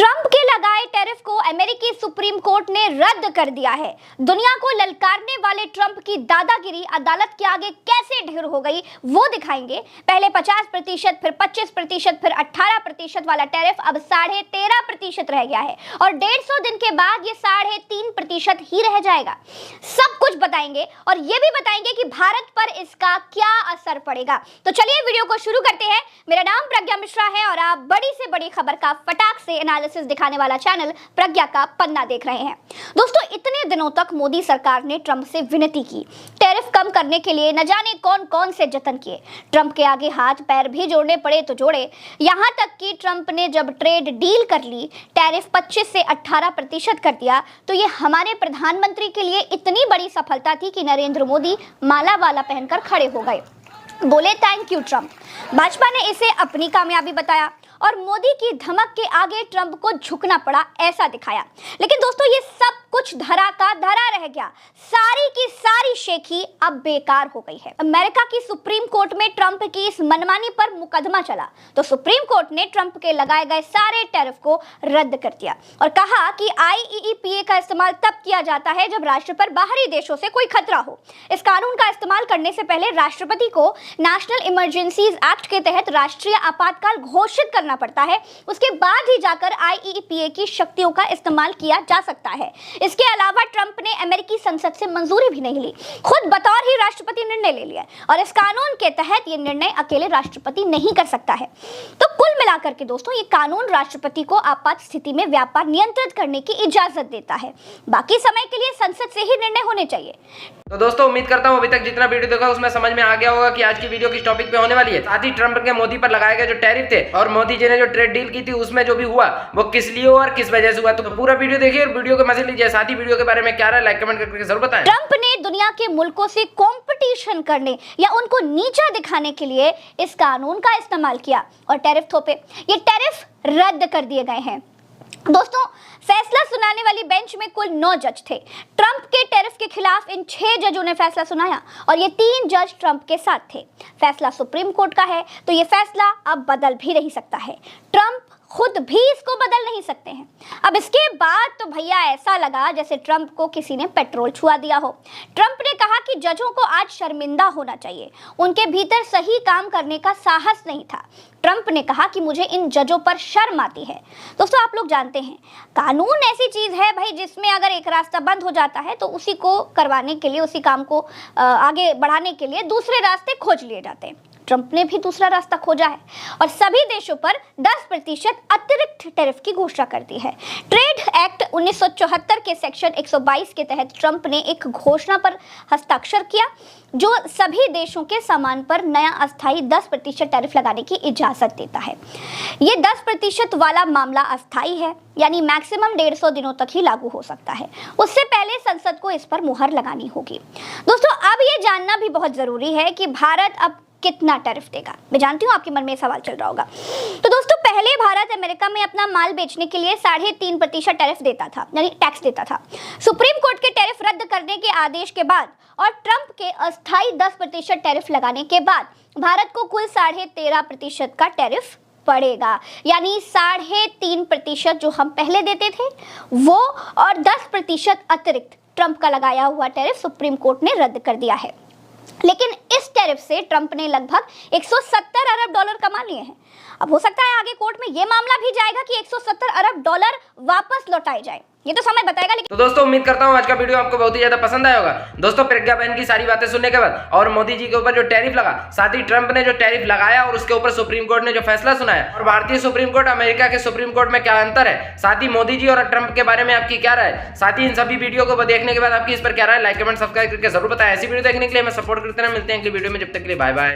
Trump के लगाए tariff को अमेरिकी सुप्रीम कोर्ट ने रद्द कर दिया है। दुनिया को ललकारने वाले ट्रंप की दादागिरी अदालत के आगे कैसे ढेर हो गई वो दिखाएंगे। पहले 50%, फिर 25%, फिर 18% वाला टैरिफ अब 13.5% रह गया है और 150 दिन के बाद ये 3.5% ही रह जाएगा। सब कुछ बताएंगे और ये भी बताएंगे कि भारत पर इसका क्या असर पड़ेगा। तो चलिए वीडियो को शुरू करते हैं। मेरा नाम प्रज्ञा मिश्रा है और आप बड़ी से बड़ी खबर का फटाक से एनालिसिस दिखाने वाला चैनल प्रज्ञा का पन्ना देख रहे हैं। दोस्तों, इतने दिनों तक मोदी सरकार ने ट्रंप से विनती की, टैरिफ कम करने के लिए न जाने कौन कौन से जतन किए। ट्रंप के आगे हाथ पैर भी जोड़ने पड़े तो जोड़े। यहां तक कि ट्रंप ने जब ट्रेड डील कर ली, टैरिफ 25 से 18% कर दिया, तो ये हमारे प्रधानमंत्री के लिए इतनी बड़ी सफलता थी कि नरेंद्र मोदी माला वाला पहनकर खड़े हो गए, बोले थैंक यू ट्रंप। भाजपा ने इसे अपनी कामयाबी बताया और मोदी की धमक के आगे ट्रंप को झुकना पड़ा, ऐसा दिखाया। लेकिन दोस्तों, ये सब कुछ धरा का धरा रह गया। सारी की सारी शेखी अब बेकार हो गई है। अमेरिका की सुप्रीम कोर्ट में ट्रंप की इस मनमानी पर मुकदमा चला तो सुप्रीम कोर्ट ने ट्रंप के लगाए गए सारे टैरिफ को रद्द कर दिया और कहा कि IEEPA का इस्तेमाल तब किया जाता है जब राष्ट्र पर बाहरी देशों से कोई खतरा हो। इस कानून का इस्तेमाल करने से पहले राष्ट्रपति को नेशनल इमरजेंसीज एक्ट के तहत राष्ट्रीय आपातकाल घोषित करना पड़ता है। उसके बाद ही जाकर IEEPA की शक्तियों का इस्तेमाल किया जा सकता है। इसके अलावा ट्रंप ने अमेरिकी संसद से मंजूरी भी नहीं ली, खुद बतौर ही राष्ट्रपति निर्णय ले लिया और इस कानून के तहत ये निर्णय अकेले राष्ट्रपति नहीं कर सकता है। तो कुल मिलाकर के दोस्तों, ये कानून राष्ट्रपति को आपात स्थिति में व्यापार नियंत्रित करने की इजाजत देता है। बाकी समय के लिए संसद से ही निर्णय होने चाहिए। तो दोस्तों, उम्मीद करता हूं अभी तक जितना वीडियो देखा उसमें समझ में आ गया होगा कि आज की वीडियो किस टॉपिक पे होने वाली है। साथ ही ट्रंप के मोदी पर लगाए गए जो टैरिफ थे और मोदी जी ने जो ट्रेड डील की थी उसमें जो भी हुआ वो किस लिए और किस वजह से हुआ। तो पूरा वीडियो देखिए और वीडियो को मजे लीजिए। साथ ही वीडियो के बारे में क्या राय लाइक कमेंट करके जरूर बताएं। ट्रंप ने दुनिया के मुल्कों से कंपटीशन करने या उनको नीचा दिखाने के लिए इस कानून का इस्तेमाल किया और टैरिफ थोपे। ये टैरिफ रद्द कर दिए गए हैं। दोस्तों, फैसला सुनाने वाली बेंच में कुल 9 जज थे। ट्रंप के टैरिफ के खिलाफ इन 6 जजों ने फैसला सुनाया और ये 3 जज ट्रंप के साथ थे। फैसला सुप्रीम कोर्ट का है तो ये फैसला अब बदल भी नहीं सकता है। ट्रंप खुद भी इसको बदल नहीं सकते हैं। अब इसके बाद तो भैया ऐसा लगा जैसे ट्रंप को किसी ने पेट्रोल छुआ दिया हो। ट्रंप ने कहा कि जजों को आज शर्मिंदा होना चाहिए, उनके भीतर सही काम करने का साहस नहीं था। ट्रंप ने कहा कि मुझे इन जजों पर शर्म आती है। दोस्तों, आप लोग जानते हैं कानून ऐसी चीज है भाई जिसमें अगर एक रास्ता बंद हो जाता है तो उसी को करवाने के लिए, उसी काम को आगे बढ़ाने के लिए दूसरे रास्ते खोज लिए जाते हैं। ट्रंप ने भी दूसरा रास्ता खोजा है और सभी देशों पर 10% अतिरिक्त टैरिफ की घोषणा कर दी है। ट्रेड एक्ट 1974 के सेक्शन 122 के तहत ट्रंप ने एक घोषणा पर हस्ताक्षर किया जो सभी देशों के सामान पर नया अस्थायी 10% टैरिफ लगाने की इजाजत देता है। ये 10% वाला मामला अस्थायी है, यानी मैक्सिमम 150 दिनों तक ही लागू हो सकता है। उससे पहले संसद को इस पर मुहर लगानी होगी। दोस्तों, अब ये जानना भी बहुत जरूरी है कि भारत अब कितना टैरिफ देगा। मैं जानती हूँ आपके मन में सवाल चल रहा होगा। तो दोस्तों, पहले भारत अमेरिका में अपना माल बेचने के लिए 3.5% टैरिफ देता था, यानी टैक्स देता था। सुप्रीम कोर्ट के टैरिफ रद्द करने के आदेश के बाद और ट्रंप के अस्थायी 10% टैरिफ लगाने के बाद भारत को कुल 13.5% का टैरिफ पड़ेगा, यानी 3.5% जो हम पहले देते थे वो और 10% अतिरिक्त ट्रंप का लगाया हुआ टैरिफ सुप्रीम कोर्ट ने रद्द कर दिया है। लेकिन इस टैरिफ से ट्रंप ने लगभग 170 अरब डॉलर कमा लिए हैं। अब हो सकता है आगे कोर्ट में यह मामला भी जाएगा कि 170 अरब डॉलर वापस लौटाए जाए। ये तो समय बताएगा। तो दोस्तों, उम्मीद करता हूँ आज का वीडियो आपको बहुत ही ज्यादा पसंद आया होगा। दोस्तों, प्रज्ञा बहन की सारी बातें सुनने के बाद और मोदी जी के ऊपर जो टैरिफ लगा, साथ ही ट्रंप ने जो टैरिफ लगाया और उसके ऊपर सुप्रीम कोर्ट ने जो फैसला सुनाया और भारतीय सुप्रीम कोर्ट अमेरिका के सुप्रीम कोर्ट में क्या अंतर है, साथ ही मोदी जी और ट्रंप के बारे में आपकी क्या राय, साथ ही इन सभी वीडियो को देखने के बाद आपकी इस पर क्या राय, लाइक कमेंट सब्सक्राइब करके जरूर बताएं। ऐसी वीडियो देखने के लिए हमें सपोर्ट करते हैं। मिलते हैं अगली वीडियो में, जब तक के लिए बाय बाय।